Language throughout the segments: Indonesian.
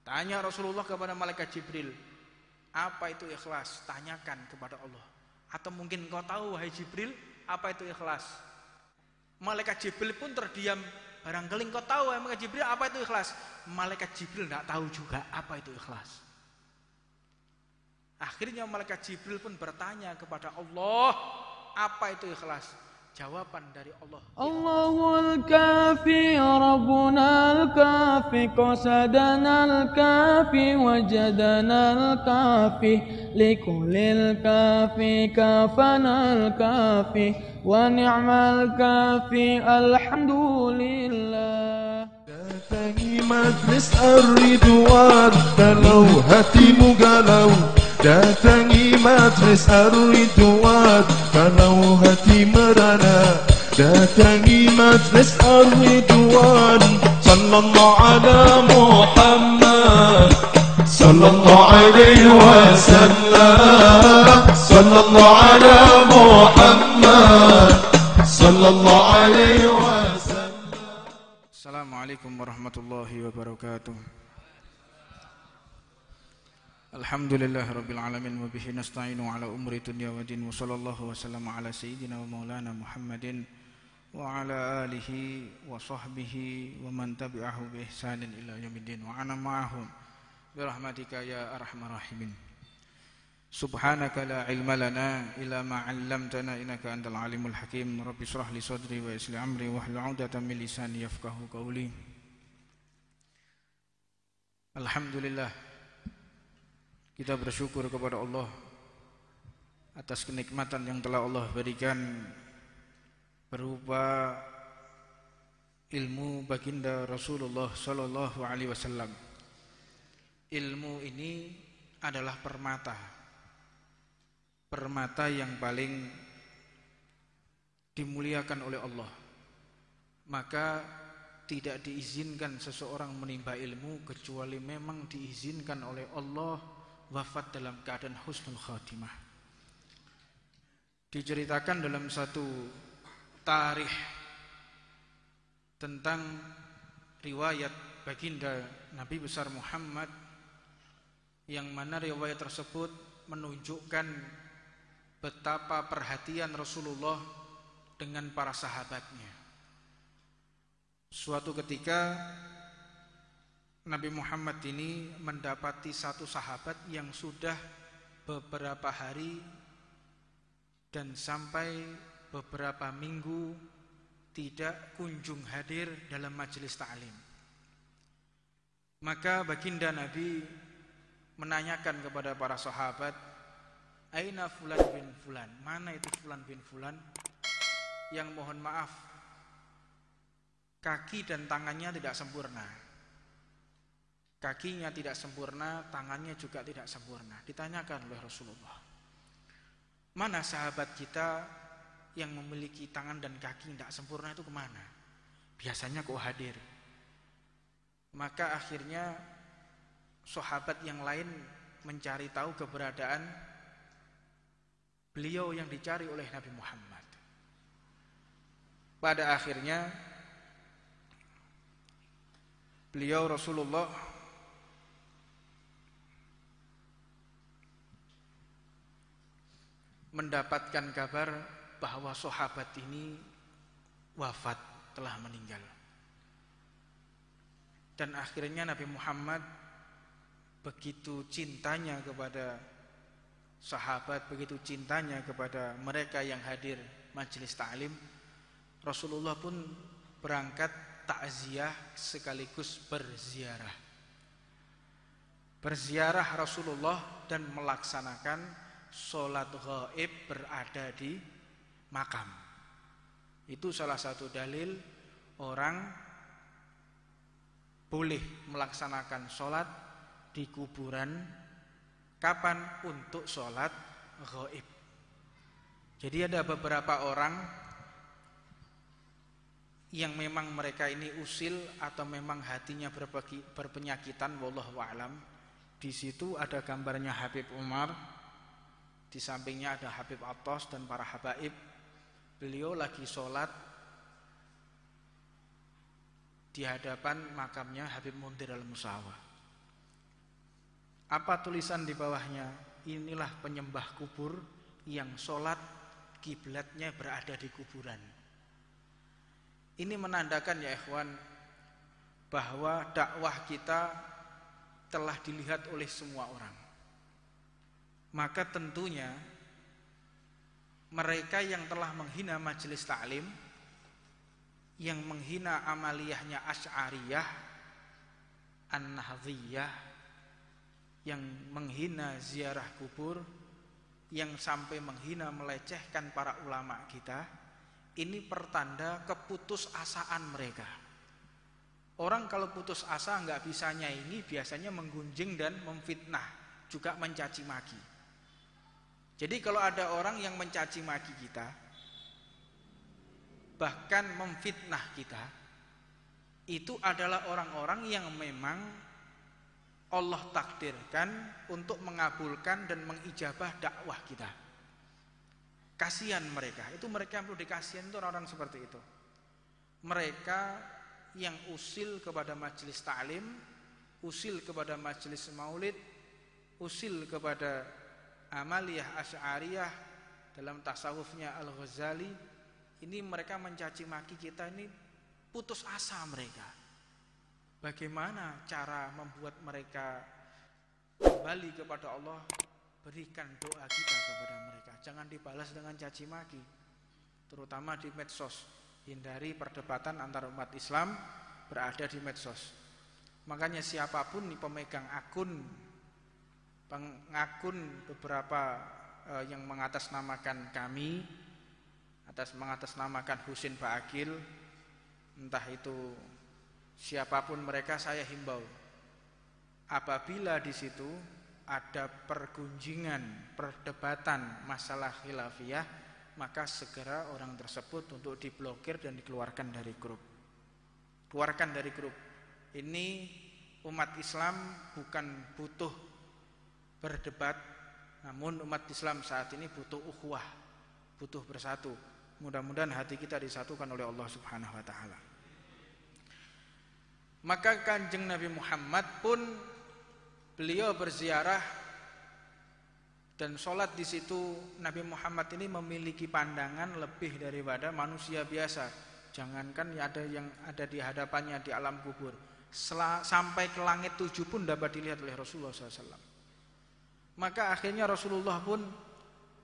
Tanya Rasulullah kepada malaikat Jibril, apa itu ikhlas? Tanyakan kepada Allah. Atau mungkin kau tahu wahai Jibril, apa itu ikhlas? Malaikat Jibril pun terdiam. Barangkali kau tahu wahai malaikat Jibril, apa itu ikhlas? Malaikat Jibril tidak tahu juga apa itu ikhlas. Akhirnya malaikat Jibril pun bertanya kepada Allah, apa itu ikhlas? Jawaban dari Allah. Allahul kafi, Rabbuna al-kafi, qasadana al-kafi, wajadana al-kafi, likulil kafi, kafana al-kafi, wa ni'mal kafi, alhamdulillah. Datangi majlis Ar-Ridwan, kalau hatimu galau. Datangi majlis Ar-Ridwan, kalau hati merana. Datangi majlis Ar-Ridwan, sallallahu ala Muhammad, sallallahu alaihi wasallam, sallallahu ala Muhammad, sallallahu alaihi wasallam. Assalamualaikum warahmatullahi wabarakatuh. Alhamdulillah rabbil alamin wa bihi nasta'inu ala umri dunya wa din, wa sallallahu wa sallama ala sayyidina wa maulana Muhammadin wa ala alihi wa sahbihi wa man tabi'ahu bi ihsanin ila yaumiddin wa ana ma'ahum bi rahmatika ya arhamar rahimin. Subhanaka la ilma lana illa ma 'allamtana innaka antal alimul hakim. Rabbi shrah li sadri wa yassir li amri wahlul 'uqdatam min lisani yafqahu qawli. Alhamdulillah, kita bersyukur kepada Allah atas kenikmatan yang telah Allah berikan berupa ilmu baginda Rasulullah sallallahu alaihi wasallam. Ilmu ini adalah permata yang paling dimuliakan oleh Allah. Maka tidak diizinkan seseorang menimba ilmu kecuali memang diizinkan oleh Allah wafat dalam keadaan husnul khatimah. Diceritakan dalam satu tarikh tentang riwayat baginda Nabi besar Muhammad, yang mana riwayat tersebut menunjukkan betapa perhatian Rasulullah dengan para sahabatnya. Suatu ketika Nabi Muhammad ini mendapati satu sahabat yang sudah beberapa hari dan sampai beberapa minggu tidak kunjung hadir dalam majelis ta'lim. Maka baginda Nabi menanyakan kepada para sahabat, aina fulan bin fulan? Mana itu fulan bin fulan yang mohon maaf kaki dan tangannya tidak sempurna? Kakinya tidak sempurna, tangannya juga tidak sempurna. Ditanyakan oleh Rasulullah, mana sahabat kita yang memiliki tangan dan kaki tidak sempurna itu kemana? Biasanya kok hadir. Maka akhirnya sahabat yang lain mencari tahu keberadaan beliau yang dicari oleh Nabi Muhammad. Pada akhirnya beliau Rasulullah mendapatkan kabar bahwa sahabat ini wafat, telah meninggal. Dan akhirnya Nabi Muhammad begitu cintanya kepada sahabat, begitu cintanya kepada mereka yang hadir majelis ta'lim, Rasulullah pun berangkat takziah sekaligus berziarah. Berziarah Rasulullah dan melaksanakan sholat ghaib berada di makam. Itu salah satu dalil orang boleh melaksanakan sholat di kuburan. Kapan? Untuk sholat ghaib. Jadi ada beberapa orang yang memang mereka ini usil atau memang hatinya berpenyakitan, wallahu a'lam. Di situ ada gambarnya Habib Umar, di sampingnya ada Habib Atos dan para habaib. Beliau lagi sholat di hadapan makamnya Habib Muntir al-Musawa. Apa tulisan di bawahnya? Inilah penyembah kubur yang sholat kiblatnya berada di kuburan. Ini menandakan ya ikhwan, bahwa dakwah kita telah dilihat oleh semua orang. Maka tentunya mereka yang telah menghina majelis taklim, yang menghina amaliyahnya Asy'ariyah, An-Nahdhiyah, yang menghina ziarah kubur, yang sampai menghina melecehkan para ulama kita, ini pertanda keputusasaan mereka. Orang kalau putus asa nggak bisa nyaingi, biasanya menggunjing dan memfitnah, juga mencaci maki. Jadi kalau ada orang yang mencaci maki kita, bahkan memfitnah kita, itu adalah orang-orang yang memang Allah takdirkan untuk mengabulkan dan mengijabah dakwah kita. Kasihan mereka, itu mereka yang perlu dikasihan, itu orang-orang seperti itu. Mereka yang usil kepada majelis ta'lim, usil kepada majelis maulid, usil kepada amaliyah Asy'ariyah, dalam tasawufnya Al-Ghazali, ini mereka mencaci maki kita, ini putus asa mereka. Bagaimana cara membuat mereka kembali kepada Allah? Berikan doa kita kepada mereka, jangan dibalas dengan caci maki, terutama di medsos. Hindari perdebatan antar umat Islam berada di medsos. Makanya siapapun nih pemegang akun beberapa yang mengatasnamakan kami, mengatasnamakan Husin Ba'akil, entah itu siapapun mereka, saya himbau, apabila di situ ada pergunjingan, perdebatan masalah khilafiyah, maka segera orang tersebut untuk diblokir dan dikeluarkan dari grup. Keluarkan dari grup. Ini umat Islam bukan butuh berdebat, namun umat Islam saat ini butuh ukhuwah, butuh bersatu. Mudah-mudahan hati kita disatukan oleh Allah Subhanahu wa taala. Maka Kanjeng Nabi Muhammad pun beliau berziarah dan sholat di situ. Nabi Muhammad ini memiliki pandangan lebih daripada manusia biasa. Jangankan ada yang ada di hadapannya di alam kubur, sampai ke langit 7 pun dapat dilihat oleh Rasulullah SAW. Maka akhirnya Rasulullah pun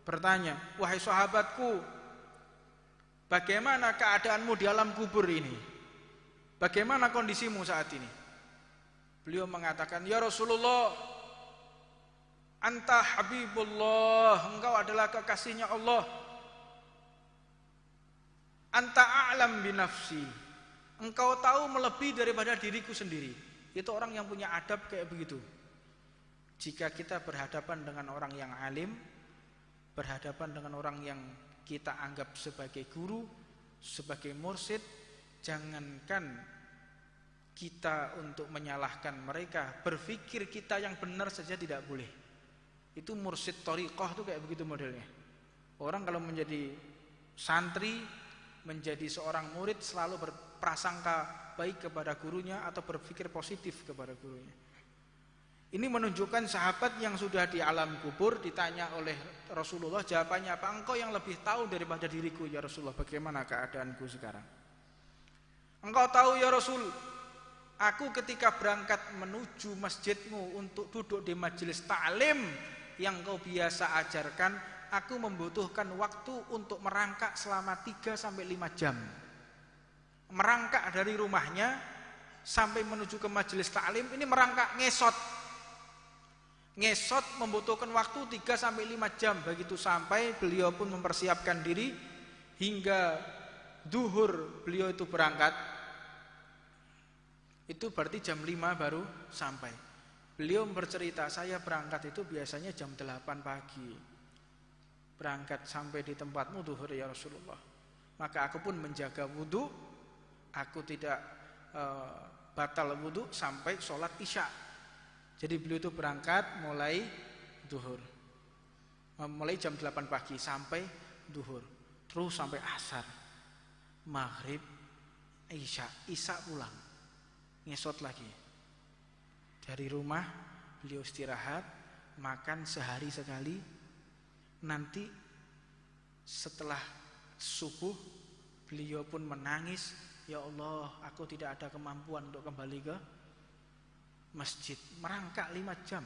bertanya, wahai sahabatku, bagaimana keadaanmu di alam kubur ini? Bagaimana kondisimu saat ini? Beliau mengatakan, ya Rasulullah, anta habibullah, engkau adalah kekasihnya Allah. Anta a'lam binafsi, engkau tahu melebihi daripada diriku sendiri. Itu orang yang punya adab kayak begitu. Jika kita berhadapan dengan orang yang alim, berhadapan dengan orang yang kita anggap sebagai guru, sebagai mursyid, jangankan kita untuk menyalahkan mereka, berpikir kita yang benar saja tidak boleh. Itu mursyid thariqah itu kayak begitu modelnya. Orang kalau menjadi santri, menjadi seorang murid, selalu berprasangka baik kepada gurunya atau berpikir positif kepada gurunya. Ini menunjukkan sahabat yang sudah di alam kubur ditanya oleh Rasulullah, jawabannya apa? Engkau yang lebih tahu daripada diriku ya Rasulullah, bagaimana keadaanku sekarang. Engkau tahu ya Rasul, aku ketika berangkat menuju masjidmu untuk duduk di majelis ta'lim yang kau biasa ajarkan, aku membutuhkan waktu untuk merangkak selama 3-5 jam. Merangkak dari rumahnya sampai menuju ke majelis ta'lim, ini merangkak ngesot. Ngesot membutuhkan waktu 3-5 jam. Begitu sampai, beliau pun mempersiapkan diri hingga duhur beliau itu berangkat. Itu berarti jam 5 baru sampai. Beliau bercerita, saya berangkat itu biasanya jam 8 pagi. Berangkat sampai di tempatmu duhur ya Rasulullah. Maka aku pun menjaga wudu. Aku tidak batal wudu sampai sholat isya. Jadi beliau itu berangkat mulai duhur, mulai jam 8 pagi sampai duhur, terus sampai asar, maghrib, isya pulang, ngesot lagi. Dari rumah beliau istirahat, makan sehari sekali. Nanti setelah subuh beliau pun menangis, ya Allah, aku tidak ada kemampuan untuk kembali ke masjid, merangkak 5 jam.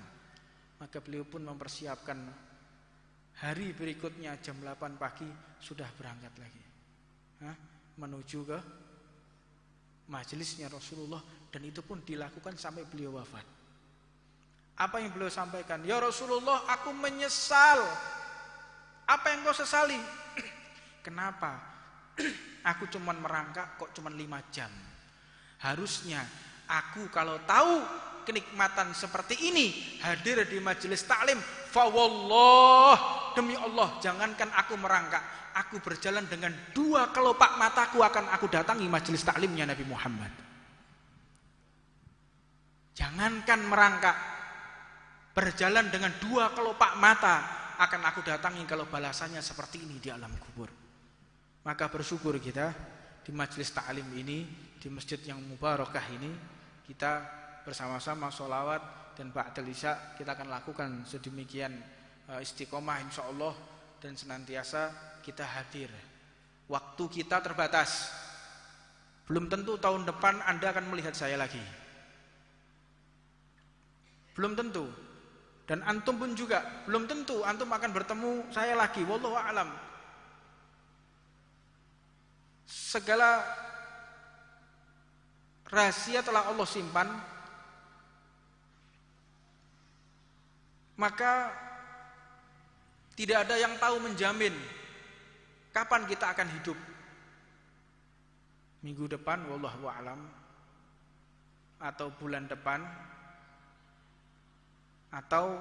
Maka beliau pun mempersiapkan hari berikutnya jam 8 pagi sudah berangkat lagi, menuju ke majelisnya Rasulullah. Dan itu pun dilakukan sampai beliau wafat. Apa yang beliau sampaikan? Ya Rasulullah, aku menyesal. Apa yang kau sesali? Kenapa? Aku cuman merangkak kok cuman 5 jam. Harusnya aku kalau tahu kenikmatan seperti ini hadir di majelis taklim, fa wallah, demi Allah, jangankan aku merangkak, aku berjalan dengan 2 kelopak mataku akan aku datangi majelis taklimnya Nabi Muhammad. Jangankan merangkak, berjalan dengan 2 kelopak mata akan aku datangi kalau balasannya seperti ini di alam kubur. Maka bersyukur kita di majelis taklim ini, di masjid yang mubarakah ini, kita bersama-sama sholawat dan ba'dal isya kita akan lakukan sedemikian istiqomah insyaallah, dan senantiasa kita hadir. Waktu kita terbatas, belum tentu tahun depan Anda akan melihat saya lagi, belum tentu. Dan antum pun juga belum tentu antum akan bertemu saya lagi, wallahu a'lam. Segala rahasia telah Allah simpan, maka tidak ada yang tahu menjamin kapan kita akan hidup. Minggu depan wallahu a'lam, atau bulan depan, atau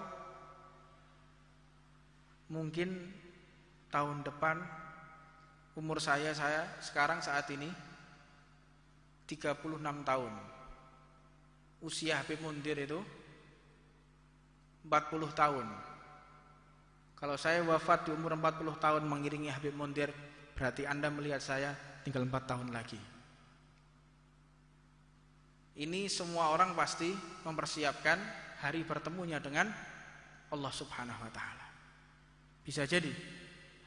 mungkin tahun depan. Umur saya sekarang saat ini 36 tahun. Usia Habib Mundir itu 40 tahun. Kalau saya wafat di umur 40 tahun mengiringi Habib Mundir, berarti Anda melihat saya tinggal 4 tahun lagi. Ini semua orang pasti mempersiapkan hari bertemunya dengan Allah Subhanahu wa taala. Bisa jadi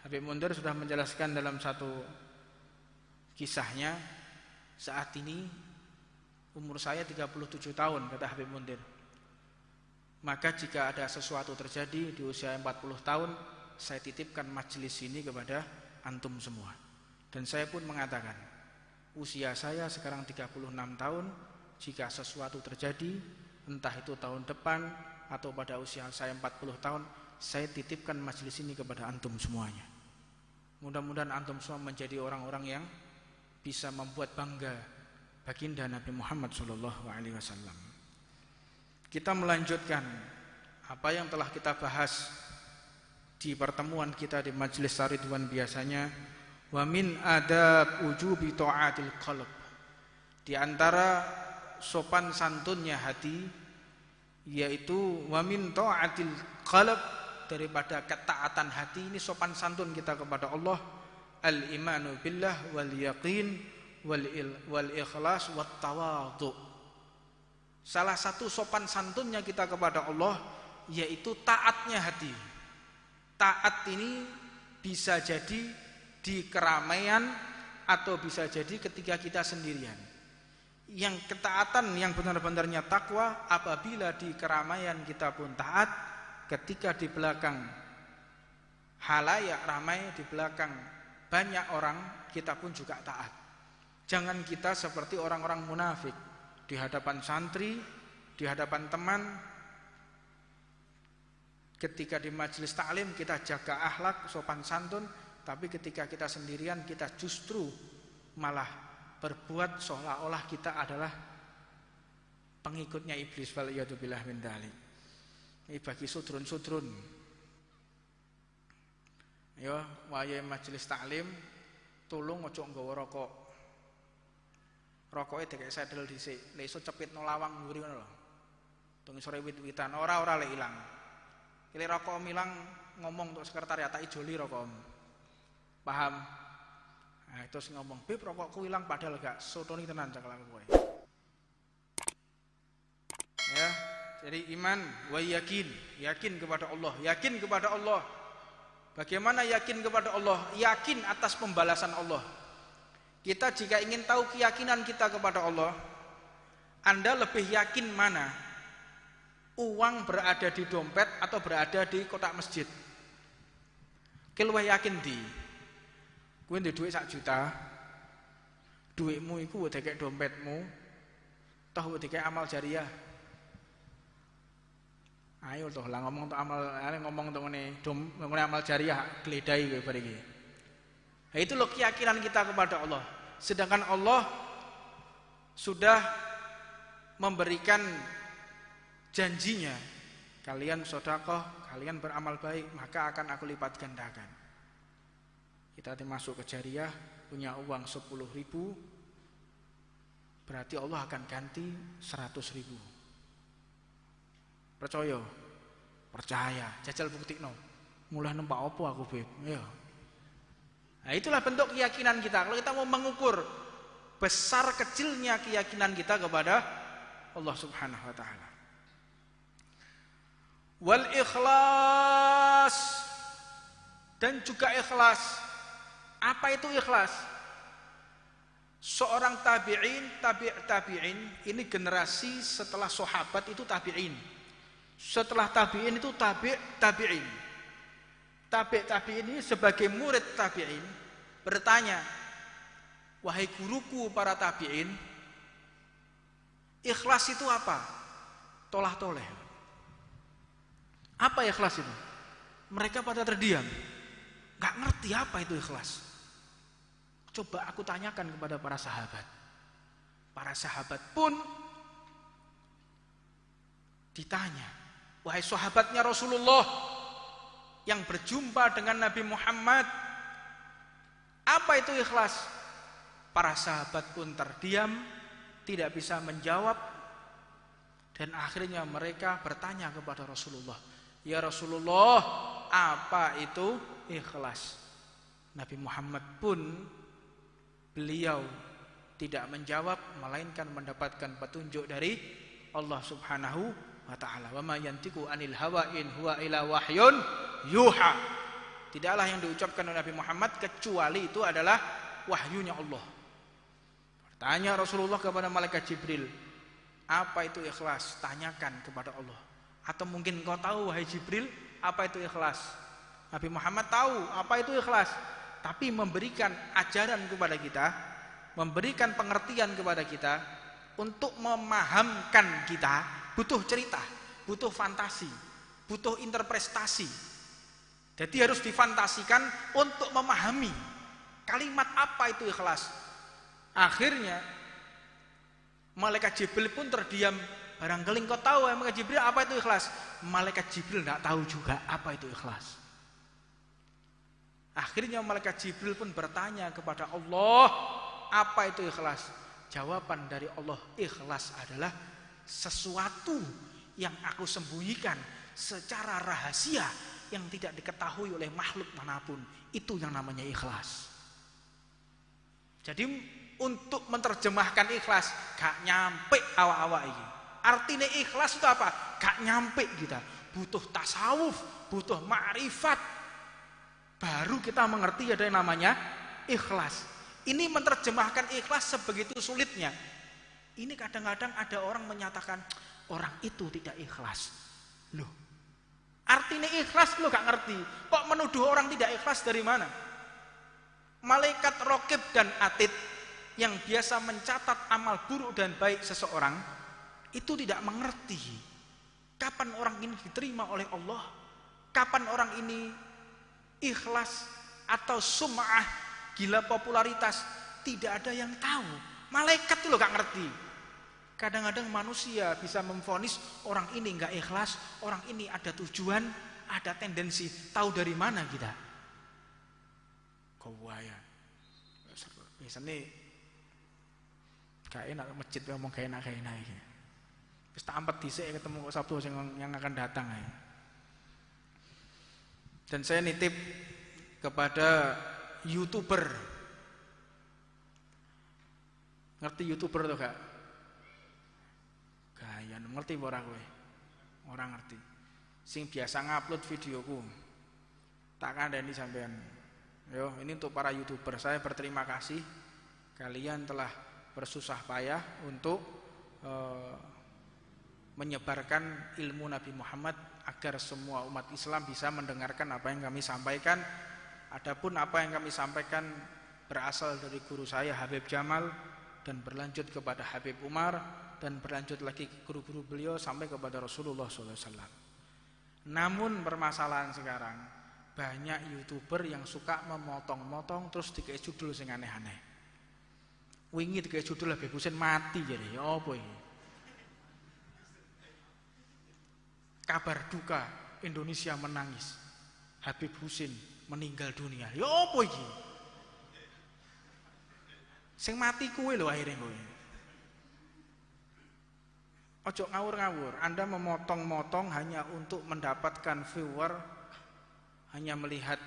Habib Mundir sudah menjelaskan dalam satu kisahnya, saat ini umur saya 37 tahun, kata Habib Mundir. Maka jika ada sesuatu terjadi di usia 40 tahun, saya titipkan majelis ini kepada antum semua. Dan saya pun mengatakan, usia saya sekarang 36 tahun, jika sesuatu terjadi, entah itu tahun depan atau pada usia saya 40 tahun, saya titipkan majelis ini kepada antum semuanya. Mudah-mudahan antum semua menjadi orang-orang yang bisa membuat bangga baginda Nabi Muhammad SAW. Kita melanjutkan apa yang telah kita bahas di pertemuan kita di majelis Ridwan biasanya. Wa min adab ujubi ta'atil qalb, di antara sopan santunnya hati, yaitu wa min ta'atil qalb, daripada ketaatan hati ini sopan santun kita kepada Allah, al-imanu billah wal yaqin wal ikhlas wat tawadhu. Salah satu sopan santunnya kita kepada Allah yaitu taatnya hati. Taat ini bisa jadi di keramaian atau bisa jadi ketika kita sendirian. Yang ketaatan yang benar-benarnya takwa apabila di keramaian kita pun taat, ketika di belakang halayak ramai, di belakang banyak orang, kita pun juga taat. Jangan kita seperti orang-orang munafik, di hadapan santri, di hadapan teman, ketika di majelis taklim kita jaga akhlak, sopan santun, tapi ketika kita sendirian kita justru malah berbuat seolah-olah kita adalah pengikutnya iblis. Waliyadzubillah min dzalik. Ini bagi sudrun-sudrun. Ya, wayahe majelis taklim tulung ojo nggawa rokok. Rokoke dikek sedel dhisik, lek iso cepitno lawang mburi ngono lho. Tung sore wit-witan, ora lek ilang. Kile rokok milang ngomong untuk sekretariat tak ijoli rokok. Paham? Nah, terus ngomong, "Beb, rokokku hilang," padahal gak sotoni tenan cakal aku kowe. Ya, Dari iman wa yakin kepada Allah, yakin kepada Allah. Bagaimana yakin kepada Allah? Yakin atas pembalasan Allah. Kita jika ingin tahu keyakinan kita kepada Allah, Anda lebih yakin mana? Uang berada di dompet atau berada di kotak masjid? Luwih yakin di kowe ndek dhuwit 1 juta, dhuwitmu iku wis dikek dompetmu, toh wis dikek amal jariah. Ayo toh lah ngomong untuk ngomong amal jariah gledai kowe bar iki. Nah, itu loh keyakinan kita kepada Allah. Sedangkan Allah sudah memberikan janjinya, kalian sedekah, kalian beramal baik, maka akan aku lipat gandakan. Kita masuk ke jariah, punya uang 10.000, berarti Allah akan ganti 100.000. Percaya? Percaya. Jajal buktikno. Mulai nempak apa aku, Beb? Ayo. Nah, itulah bentuk keyakinan kita. Kalau kita mau mengukur besar kecilnya keyakinan kita kepada Allah Subhanahu wa taala. Wal ikhlas, dan juga ikhlas. Apa itu ikhlas? Seorang tabi'in, ini generasi setelah sahabat itu tabi'in. Setelah tabi'in itu tabi'in. Tabi'in ini sebagai murid tabi'in bertanya, wahai guruku para tabi'in, ikhlas itu apa? Tolah-toleh. Apa ikhlas itu? Mereka pada terdiam, gak ngerti apa itu ikhlas. Coba aku tanyakan kepada para sahabat. Para sahabat pun ditanya, wahai sahabatnya Rasulullah yang berjumpa dengan Nabi Muhammad, apa itu ikhlas? Para sahabat pun terdiam, tidak bisa menjawab, dan akhirnya mereka bertanya kepada Rasulullah, ya Rasulullah, apa itu ikhlas? Nabi Muhammad pun beliau tidak menjawab, melainkan mendapatkan petunjuk dari Allah Subhanahu wa ta'ala. Wa ma yantiqu anil hawa in huwa illa wahyun yuha. Tidaklah yang diucapkan oleh Nabi Muhammad kecuali itu adalah wahyunya Allah. Bertanya Rasulullah kepada malaikat Jibril, apa itu ikhlas? Tanyakan kepada Allah. Atau mungkin kau tahu wahai Jibril, apa itu ikhlas? Nabi Muhammad tahu apa itu ikhlas, tapi memberikan ajaran kepada kita, memberikan pengertian kepada kita, untuk memahamkan kita butuh cerita, butuh fantasi, butuh interpretasi. Jadi harus difantasikan untuk memahami kalimat apa itu ikhlas. Akhirnya malaikat Jibril pun terdiam. Barangkali kau tahu malaikat Jibril apa itu ikhlas? Malaikat Jibril tidak tahu juga apa itu ikhlas. Akhirnya malaikat Jibril pun bertanya kepada Allah, apa itu ikhlas? Jawaban dari Allah, ikhlas adalah sesuatu yang aku sembunyikan secara rahasia yang tidak diketahui oleh makhluk manapun. Itu yang namanya ikhlas. Jadi untuk menerjemahkan ikhlas gak nyampe awak-awak ini. Artinya ikhlas itu apa? Gak nyampe kita. Butuh tasawuf, butuh ma'rifat. Baru kita mengerti ada yang namanya ikhlas. Ini menerjemahkan ikhlas sebegitu sulitnya. Ini kadang-kadang ada orang menyatakan orang itu tidak ikhlas. Loh, artinya ikhlas lo gak ngerti. Kok menuduh orang tidak ikhlas dari mana? Malaikat raqib dan atid yang biasa mencatat amal buruk dan baik seseorang itu tidak mengerti kapan orang ini diterima oleh Allah, kapan orang ini ikhlas atau sum'ah, gila popularitas. Tidak ada yang tahu. Malaikat itu loh gak ngerti. Kadang-kadang manusia bisa memvonis orang ini gak ikhlas, orang ini ada tujuan, ada tendensi. Tahu dari mana kita? Kewaya biasanya gak enak masjid ngomong gak enak ini. Terus tak ampet dhisik ketemu kok Sabtu yang akan datang ya. Dan saya nitip kepada YouTuber. Ngerti YouTuber tuh gak? Gaya ngerti ora kowe? orang ngerti. Sing biasa ngupload videoku, tak kandani sampean. Yo, ini untuk para YouTuber. Saya berterima kasih kalian telah bersusah payah untuk menyebarkan ilmu Nabi Muhammad agar semua umat Islam bisa mendengarkan apa yang kami sampaikan. Adapun apa yang kami sampaikan berasal dari guru saya Habib Jamal dan berlanjut kepada Habib Umar dan berlanjut lagi ke guru-guru beliau sampai kepada Rasulullah SAW. Namun permasalahan sekarang banyak YouTuber yang suka memotong-motong terus dikasih judul sing aneh-aneh. Wingi dikasih judul Habib Husin mati jadi ya apa ini? Kabar duka Indonesia menangis. Habib Husin meninggal dunia. Ya apa iki? Sing mati kuwe lho akhirnya kowe. Ojo ngawur-ngawur. Anda memotong-motong hanya untuk mendapatkan viewer, hanya melihat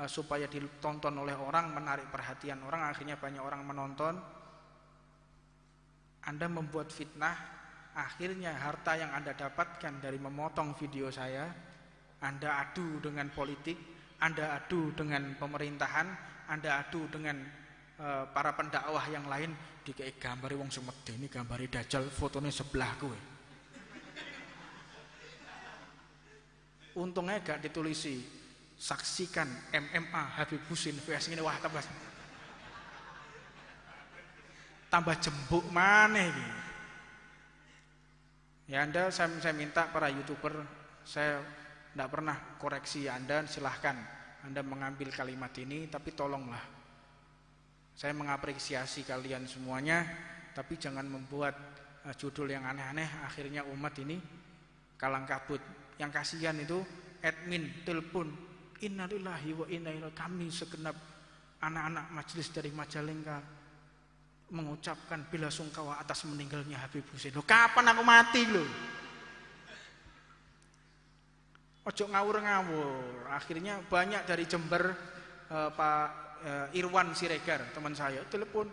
supaya ditonton oleh orang, menarik perhatian orang, akhirnya banyak orang menonton. Anda membuat fitnah, akhirnya harta yang Anda dapatkan dari memotong video saya, Anda adu dengan politik, Anda adu dengan pemerintahan, Anda adu dengan para pendakwah yang lain. Dikei gambari wong semede ini gambari dajal, fotonya sebelah kowe. Untungnya gak ditulisi saksikan MMA Habib Husin vs ini, wah tambah jembuk maneh iki. Ya Anda, saya minta para YouTuber, saya tidak pernah koreksi Anda, silahkan Anda mengambil kalimat ini, tapi tolonglah. Saya mengapresiasi kalian semuanya, tapi jangan membuat judul yang aneh-aneh, akhirnya umat ini kalang kabut. Yang kasihan itu admin telepon, innalillahi wa inna ilaihi, kami segenap anak-anak majelis dari Majalengka mengucapkan bela sungkawa atas meninggalnya Habib Husin. Loh, kapan aku mati lho? Ojo ngawur-ngawur. Akhirnya banyak dari Jember, Pak Irwan Siregar, teman saya, telepon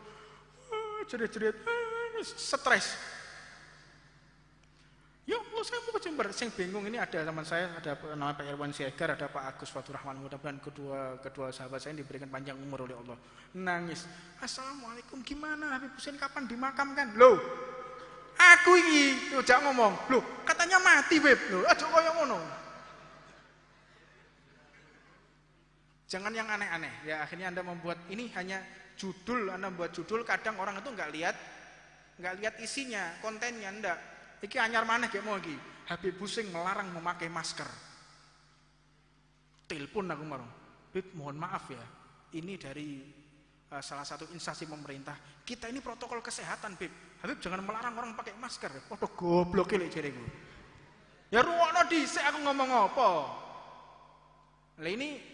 jerit-jerit, stres. Ya Allah, saya mau ke Jember. Saya bingung, ini ada teman saya, ada nama Pak Irwan Siregar, ada Pak Agus Fatur Rahman. Mudah-mudahan kedua sahabat saya diberikan panjang umur oleh Allah. Nangis. Assalamualaikum, gimana Habib Husin kapan dimakamkan? Loh, aku ini, loh, jangan ngomong. Loh, katanya mati, Beb. Loh, aja koyo ngono. Jangan yang aneh-aneh. Ya akhirnya Anda membuat ini hanya judul, Anda membuat judul, kadang orang itu nggak lihat isinya, kontennya ndak. Iki anyar maneh kayak mau iki. Habib Husin melarang memakai masker. Telepon aku marah. Beb, mohon maaf ya. Ini dari salah satu instansi pemerintah. Kita ini protokol kesehatan, Beb. Habib jangan melarang orang pakai masker. Padha goblok lek jareku. Ya ruwono dhisik aku ngomong apa. Lah ini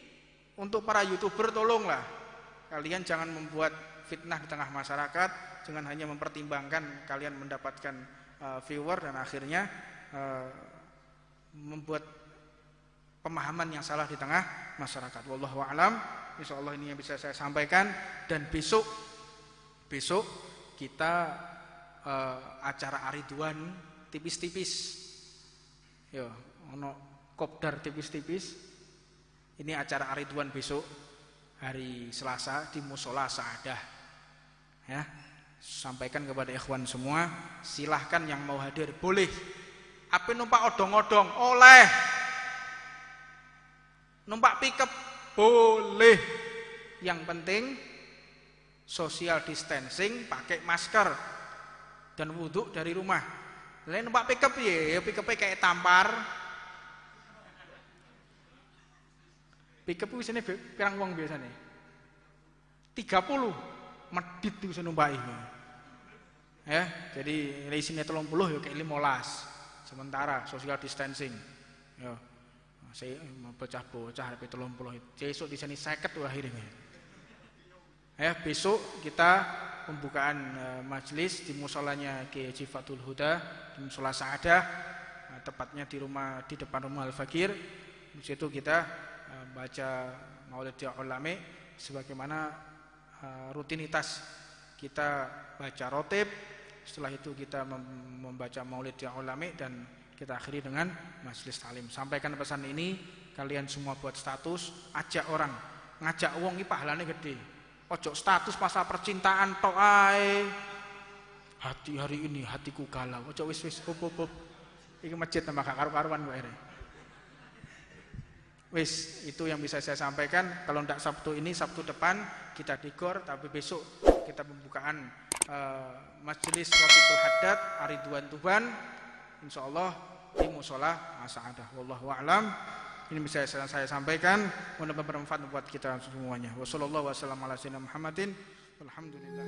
untuk para YouTuber, tolonglah kalian jangan membuat fitnah di tengah masyarakat, jangan hanya mempertimbangkan kalian mendapatkan viewer dan akhirnya membuat pemahaman yang salah di tengah masyarakat. Wallahu a'lam. Insyaallah ini yang bisa saya sampaikan, dan besok kita acara Aridwan tipis-tipis. Yo, ono kopdar tipis-tipis. Ini acara Aridwan besok hari Selasa di Musola Saadah. Ya, sampaikan kepada ikhwan semua, silahkan yang mau hadir boleh. Apa numpak odong-odong oleh, numpak pickup boleh. Yang penting social distancing, pakai masker dan wudhu dari rumah. Lain numpak pickup ya, pickupnya kayak tampar. Pickup itu biasanya pirang wong biasanya 30 medit itu bisa numpai ya, jadi isinya 30 ya kayak 15. Sementara social distancing ya, saya bocah-bocah tapi 30 besok di sini 50 akhirnya ya. Besok kita pembukaan majelis di musolanya Kiai Haji Fathul Huda di Musola Saadah, tepatnya di depan rumah Al-Fakir. Di situ kita baca Maulid Ya Ulami sebagaimana rutinitas kita baca rotib. Setelah itu kita membaca Maulid Ya Ulami dan kita akhiri dengan majelis taklim. Sampaikan pesan ini, kalian semua buat status, ajak orang, ngajak wong iki pahalane gede. Ojo status pasal percintaan tok ae. Hati hari ini hatiku galau. Ojo wis hop. Iki masjid tambah gak karu-karuan kok akhirnya. Wis, itu yang bisa saya sampaikan. Kalau ndak Sabtu ini, Sabtu depan kita digor, tapi besok kita pembukaan majelis Rafiqul Haddad Ariduan Tuban, insyaallah di Mushola As-Sa'adah. Wallahu a'lam. Ini bisa saya sampaikan, mudah-mudahan bermanfaat buat kita semuanya. Wassallallahu wasallam ala sayyidina Muhammadin. Alhamdulillah.